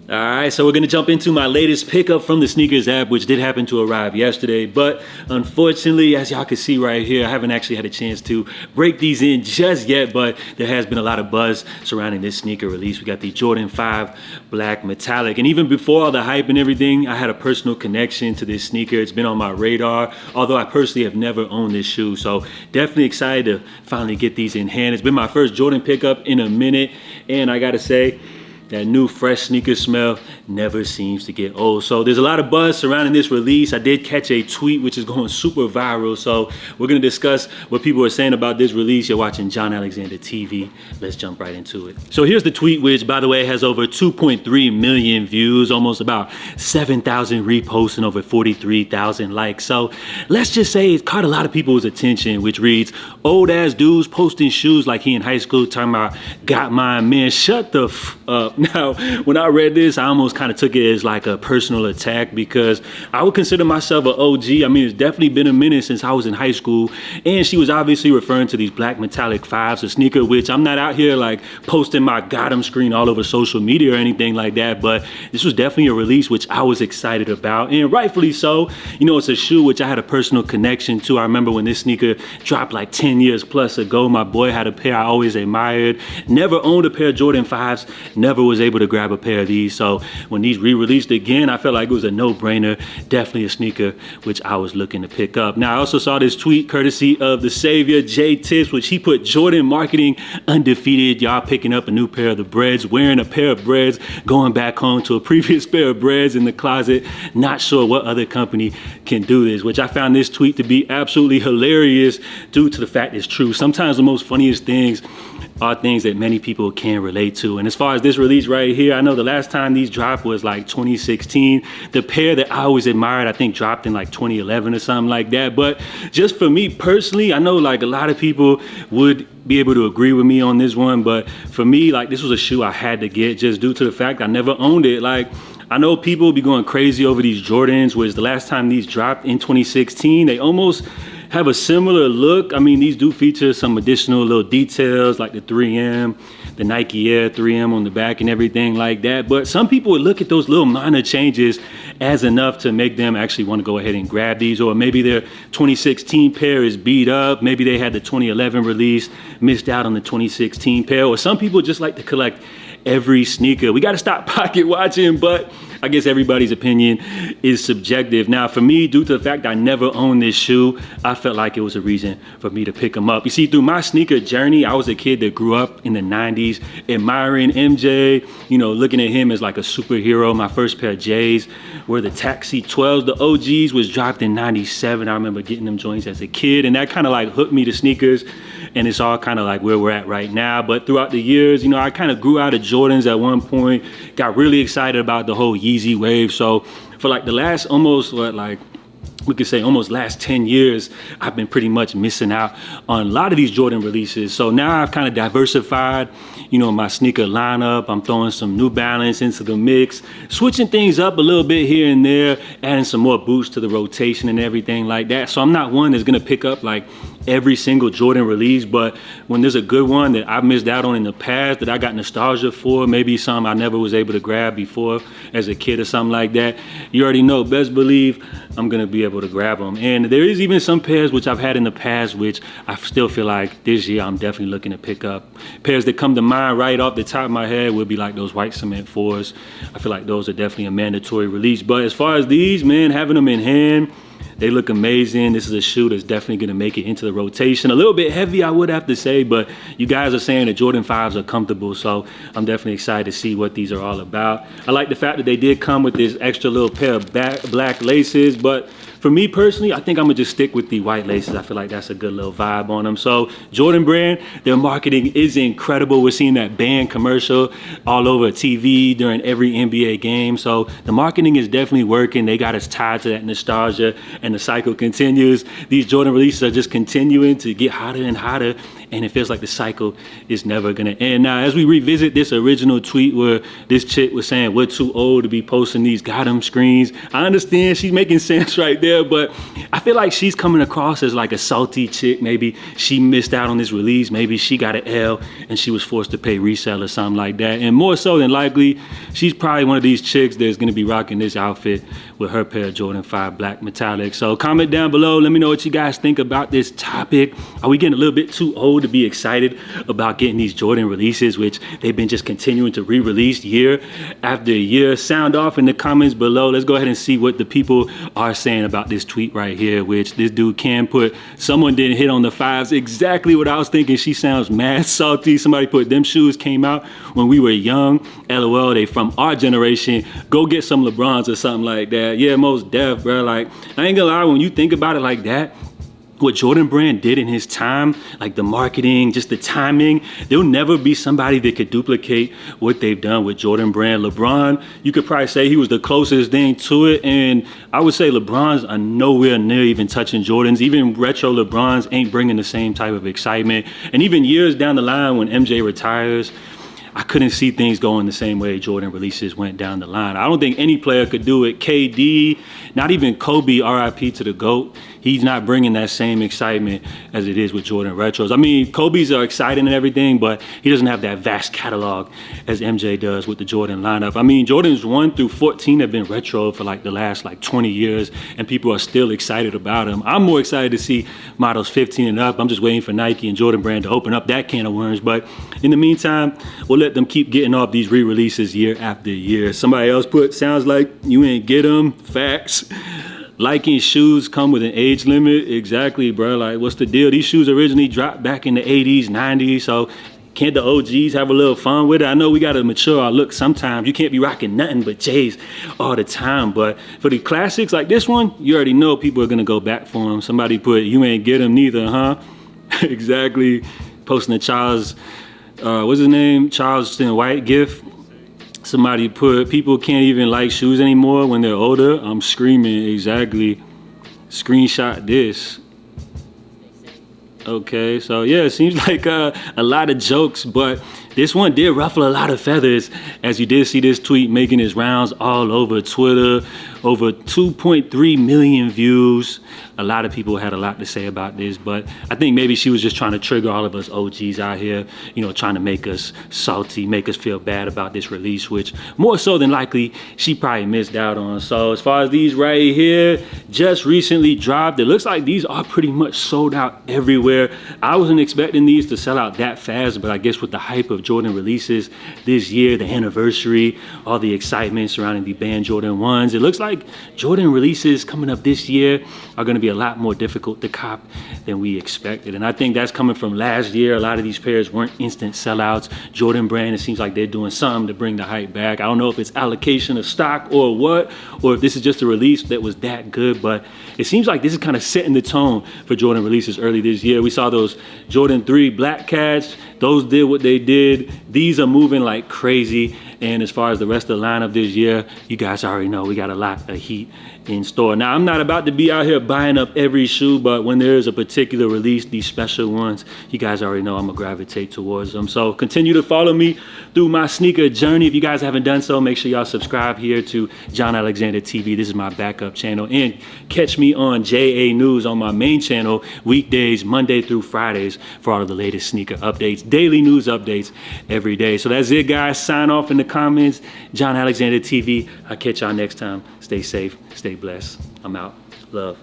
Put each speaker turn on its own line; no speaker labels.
All right, so we're going to jump into my latest pickup from the Sneakers app, which did happen to arrive yesterday. But unfortunately, as y'all can see right here, I haven't actually had a chance to break these in just yet, but there has been a lot of buzz surrounding this sneaker release. We got the Jordan 5 Black Metallic. And even before all the hype and everything, I had a personal connection to this sneaker. It's been on my radar, although I personally have never owned this shoe. So definitely excited to finally get these in hand. It's been my first Jordan pickup in a minute, and I got to say, that new fresh sneaker smell never seems to get old. So there's a lot of buzz surrounding this release. I did catch a tweet which is going super viral. So we're gonna discuss what people are saying about this release. You're watching John Alexander TV. Let's jump right into it. So here's the tweet, which by the way has over 2.3 million views, almost about 7,000 reposts and over 43,000 likes. So let's just say it caught a lot of people's attention, which reads, old ass dudes posting shoes like he in high school talking about got mine. Man, shut the f up. Now, when I read this, I almost kind of took it as like a personal attack because I would consider myself an OG. I mean, it's definitely been a minute since I was in high school. And she was obviously referring to these Black Metallic 5s, a sneaker, which I'm not out here like posting my got 'em screen all over social media or anything like that. But this was definitely a release which I was excited about, and rightfully so. You know, it's a shoe which I had a personal connection to. I remember when this sneaker dropped like 10 years plus ago. My boy had a pair I always admired. Never owned a pair of Jordan 5s. Never was able to grab a pair of these. So when these re-released again, I felt like it was a no-brainer. Definitely a sneaker which I was looking to pick up. Now, I also saw this tweet courtesy of the savior, Jay Tips, which he put Jordan marketing undefeated. Y'all picking up a new pair of the breads, wearing a pair of breads, going back home to a previous pair of breads in the closet. Not sure what other company can do this, which I found this tweet to be absolutely hilarious due to the fact it's true. Sometimes the most funniest things are things that many people can relate to. And as far as this release right here, I know the last time these dropped was like 2016. The pair that I always admired, I think dropped in like 2011 or something like that. But just for me personally, I know like a lot of people would be able to agree with me on this one, but for me, like this was a shoe I had to get just due to the fact I never owned it. Like, I know people be going crazy over these Jordans, which the last time these dropped in 2016, they almost have a similar look. I mean, these do feature some additional little details like the 3M, the Nike Air 3M on the back and everything like that. But some people would look at those little minor changes as enough to make them actually want to go ahead and grab these. Or maybe their 2016 pair is beat up. Maybe they had the 2011 release, missed out on the 2016 pair. Or some people just like to collect every sneaker. We got to stop pocket watching, but I guess everybody's opinion is subjective. Now, for me, due to the fact I never owned this shoe, I felt like it was a reason for me to pick them up. You see, through my sneaker journey, I was a kid that grew up in the 90s, admiring MJ, you know, looking at him as like a superhero. My first pair of J's were the Taxi 12s. The OGs was dropped in 97. I remember getting them joints as a kid, and that kind of like hooked me to sneakers. And it's all kind of like where we're at right now. But throughout the years, you know, I kind of grew out of Jordans at one point, got really excited about the whole Yeezy wave. So for like the last almost, we could say almost last 10 years, I've been pretty much missing out on a lot of these Jordan releases. So now I've kind of diversified, you know, my sneaker lineup. I'm throwing some New Balance into the mix, switching things up a little bit here and there, adding some more boots to the rotation and everything like that. So I'm not one that's gonna pick up like every single Jordan release, but when there's a good one that I've missed out on in the past that I got nostalgia for, maybe some I never was able to grab before as a kid or something like that, you already know, best believe I'm gonna be able to grab them. And there is even some pairs which I've had in the past which I still feel like this year I'm definitely looking to pick up. Pairs that come to mind right off the top of my head would be like those white cement 4s. I feel like those are definitely a mandatory release. But as far as these, man, having them in hand, they look amazing. This is a shoe that's definitely gonna make it into the rotation. A little bit heavy, I would have to say, but you guys are saying that Jordan 5s are comfortable, so I'm definitely excited to see what these are all about. I like the fact that they did come with this extra little pair of black laces, but for me personally, I think I'm gonna just stick with the white laces. I feel like that's a good little vibe on them. So Jordan brand, their marketing is incredible. We're seeing that band commercial all over TV during every NBA game. So the marketing is definitely working. They got us tied to that nostalgia, and the cycle continues. These Jordan releases are just continuing to get hotter and hotter. and it feels like the cycle is never gonna end. Now, as we revisit this original tweet where this chick was saying we're too old to be posting these goddamn screens, I understand she's making sense right there, but I feel like she's coming across as like a salty chick. Maybe she missed out on this release, maybe she got an L and she was forced to pay resale or something like that. And more so than likely, she's probably one of these chicks that's gonna be rocking this outfit with her pair of Jordan 5 black metallics. So comment down below, let me know what you guys think about this topic. Are we getting a little bit too old to be excited about getting these Jordan releases, which they've been just continuing to re-release year after year? Sound off in the comments below. Let's go ahead and see what the people are saying about this tweet right here, which this dude can put, someone didn't hit on the fives. Exactly what I was thinking. She sounds mad salty. Somebody put, them shoes came out when we were young. LOL, they from our generation. Go get some LeBrons or something like that. Yeah, most def, bro. Like, I ain't gonna lie, when you think about it like that, what Jordan Brand did in his time, like the marketing, just the timing, there'll never be somebody that could duplicate what they've done with Jordan Brand. LeBron, you could probably say he was the closest thing to it, and I would say LeBrons are nowhere near even touching Jordans. Even retro LeBrons ain't bringing the same type of excitement. And even years down the line when MJ retires, I couldn't see things going the same way Jordan releases went down the line. I don't think any player could do it. KD, not even Kobe, RIP to the GOAT. He's not bringing that same excitement as it is with Jordan retros. I mean, Kobe's are exciting and everything, but he doesn't have that vast catalog as MJ does with the Jordan lineup. I mean, Jordans 1 through 14 have been retro for like the last 20 years, and people are still excited about them. I'm more excited to see models 15 and up. I'm just waiting for Nike and Jordan Brand to open up that can of worms. But in the meantime, we'll let them keep getting off these re-releases year after year. Somebody else put, sounds like you ain't get them. Facts. Liking shoes come with an age limit. Exactly, bro. Like, what's the deal? These shoes originally dropped back in the 80s, 90s. So can't the OGs have a little fun with it? I know we got to mature our look sometimes. You can't be rocking nothing but J's all the time. But for the classics like this one, you already know people are going to go back for them. Somebody put, you ain't get them neither, huh? Exactly. Posting a Charles, what's his name? Charleston White gift. Somebody put, people can't even like shoes anymore when they're older. I'm screaming. Exactly. Screenshot this. Okay, so yeah, it seems like a lot of jokes, but this one did ruffle a lot of feathers, as you did see this tweet making its rounds all over Twitter. Over 2.3 million views. A lot of people had a lot to say about this, but I think maybe she was just trying to trigger all of us OGs out here, you know, trying to make us salty, make us feel bad about this release, which more so than likely she probably missed out on. So as far as these right here, just recently dropped, it looks like these are pretty much sold out everywhere. I wasn't expecting these to sell out that fast, but I guess with the hype of Jordan releases this year, the anniversary, all the excitement surrounding the banned Jordan 1s, it looks like Jordan releases coming up this year are going to be a lot more difficult to cop than we expected. And I think that's coming from last year. A lot of these pairs weren't instant sellouts. Jordan Brand, it seems like they're doing something to bring the hype back. I don't know if it's allocation of stock or what, or if this is just a release that was that good, but it seems like this is kind of setting the tone for Jordan releases early this year. We saw those Jordan 3 Black Cats. Those did what they did. These are moving like crazy. And as far as the rest of the lineup this year, you guys already know we got a lot of heat in store. Now, I'm not about to be out here buying up every shoe, but when there is a particular release, these special ones, you guys already know I'm gonna gravitate towards them. So continue to follow me through my sneaker journey. If you guys haven't done so, make sure y'all subscribe here to John Alexander TV. This is my backup channel. And catch me on JA News on my main channel, weekdays, Monday through Fridays, for all of the latest sneaker updates, daily news updates every day. So that's it, guys. Sign off in the comments. John Alexander TV. I'll catch y'all next time. Stay safe, stay blessed. I'm out. Love.